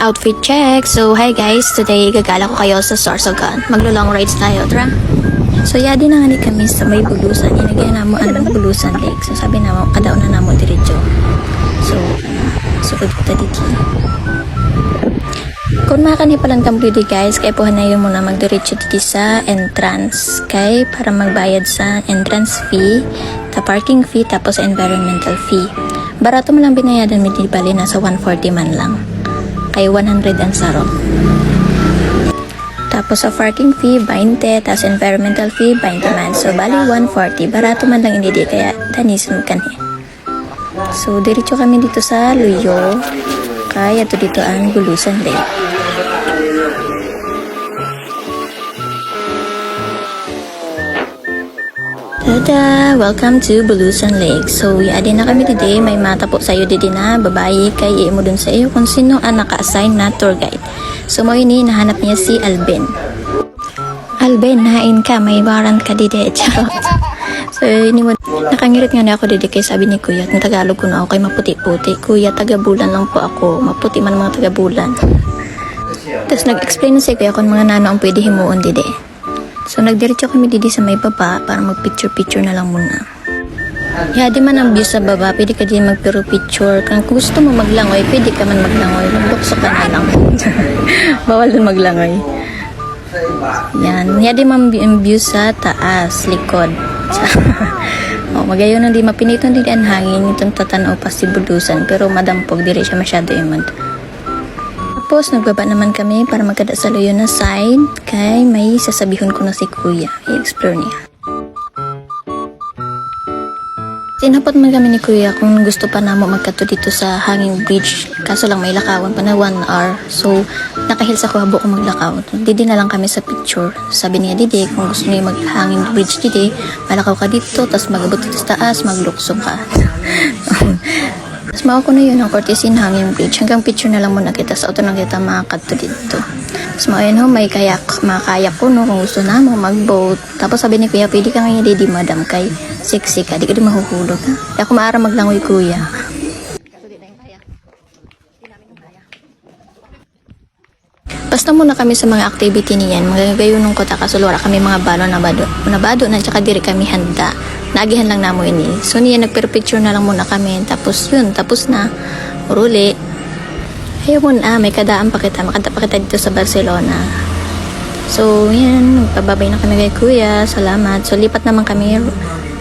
Outfit check. So, hi guys. Today, gagala ko kayo sa Sorsogon. Maglo-long rides tayo, tara. So, yadi na nga kami sa may bulusan. Inagyan na mo ang bulusan lake. So, sabi na mo, kadaon na mo diretso. So, sukod kita dito. Kung makani palang tamplidi guys, kaya po hanayon mo na magdiretso dito sa entrance. Kay, para magbayad sa entrance fee, ta parking fee, tapos environmental fee. Barato mo lang binayadan, may bali nasa 140 man lang. Kay 100 ang sarong. Tapos sa parking fee, 20. Tapos environmental fee, 20 man. So, bali 140. Barato man lang hindi kaya tanisan ka niya. So, diretso kami dito sa Luyo. Kaya to dito ang Bulusan Lake. Tada! Welcome to Bulusan Lake. So, yadi na kami today. May mata po sa'yo didi na babae kay mo dun sa iyo kung sino ang naka-assign na tour guide. So, mo ini nahanap niya si Alben. Alben, hain ka. May warrant ka didi. Charot. So, ini mo. Nakangirit nga na ako didi kay sabi ni Kuya. Ang Tagalog ko na ako kay maputi-puti. Kuya, taga-bulan lang po ako. Maputi man mga taga-bulan. Tapos nag-explain na si Kuya kung mga nano ang pwede himuon didi. So, nagdiretso kami didi sa may baba para mag-picture-picture na lang muna. Di man ang view sa baba, pwede ka din mag-picture. Kung gusto mo maglangoy, pwede ka man maglangoy. Lukso ka na lang. Bawal din maglangoy. Yan. Di man ang view sa taas, likod. Magayon na di mapiniton din ang hangin. Itong tatanaw pa si Bulusan. Pero madampog, di rin siya masyado imod. Tapos, nagbaba naman kami para magkada sa Luyo na side. Kay may sasabihon ko na si Kuya. I-explore niya. Tinapot man kami ni Kuya kung gusto pa namo magkato dito sa hanging bridge. Kaso lang may lakawan pa na 1 hour. So, nakahil sa kuhabo ko maglakaw. Didi na lang kami sa picture. Sabi niya, Didi, kung gusto niya maghanging bridge Didi, malakaw ka dito, tapos magabot dito sa taas, maglukso ka. Tapos mao ko na yun ang Cortesin Hanging Bridge. Hanggang picture na lang muna kita sa auto na kita makakadto dito. Tapos mao yun may kayak, makakayak ko no kung gusto na mo mag-boat. Tapos sabi ni Kuya, pwede ka ngayon Didi madam kay sexy ka, di ka din mahuhulog ha. Kaya kung maara maglangoy Kuya. Basta muna kami sa mga activity niyan. Magagayunong ko ta kasulwara kami mga balo na bado na tsaka diri kami handa. Nagihan lang namo ini. So niya nagpicture na lang muna kami. Tapos yun, tapos na. Uruli. Ayun may kadaan pa kita. Makanta pa kita dito sa Barcelona. So yan, magpababay na kami kay Kuya. Salamat. So lipat naman kami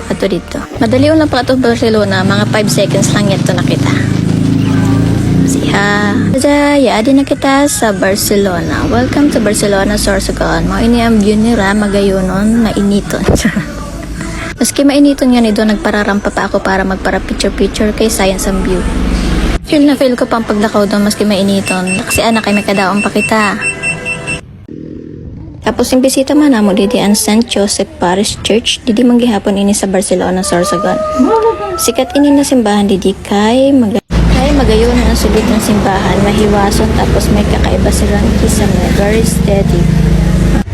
pato dito. Madali lang pa ito Barcelona. Mga 5 seconds lang ito na kita. Siha. Yadi na kita sa Barcelona. Welcome to Barcelona, Sorsogon. Mao ini ang view ni Ra magayonon na initon. Maski mainiton nga nito, nagpararampa pa ako para magpara-picture-picture kay Science and View. Feel na feel ko pang paglakaw doon maski mainiton. Kasi anak ay may kadaon pa kita. Tapos yung bisita man namo didi ang St. Joseph Parish Church. Didi manggihapon ini sa Barcelona, Sorsogon. Sikat ini na simbahan didi kay magayon ang sulit ng simbahan. Mahiwason tapos may kakaiba silang kisame. Very steady.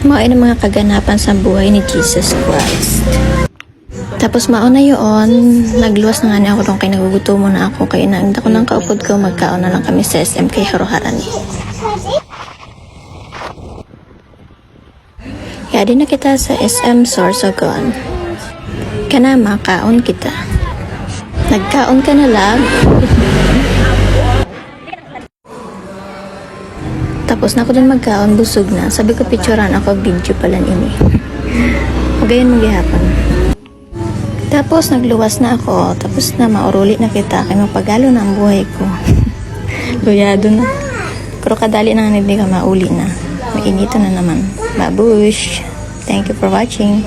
Mao ay mga kaganapan sa buhay ni Jesus Christ. Tapos mauna yun, nagluwas na nga niya ako doon kay nagugutom mo na ako kaya naanda ko lang kaupod ko, magkaon na lang kami sa SM kay Haruharani. Kaya din na kita sa SM Sorsogon. Kana makaon kita. Nagkaon ka na lang. Tapos na ako din magkaon, busog na. Sabi ko picturean ako, video pala ini. Magayon magyahapon. Tapos nagluwas na ako, tapos na mauruli na kita, kaya mapagalo na ang buhay ko. Luyado na. Pero kadali na hindi ka mauli na. Mainito na naman. Babush! Thank you for watching.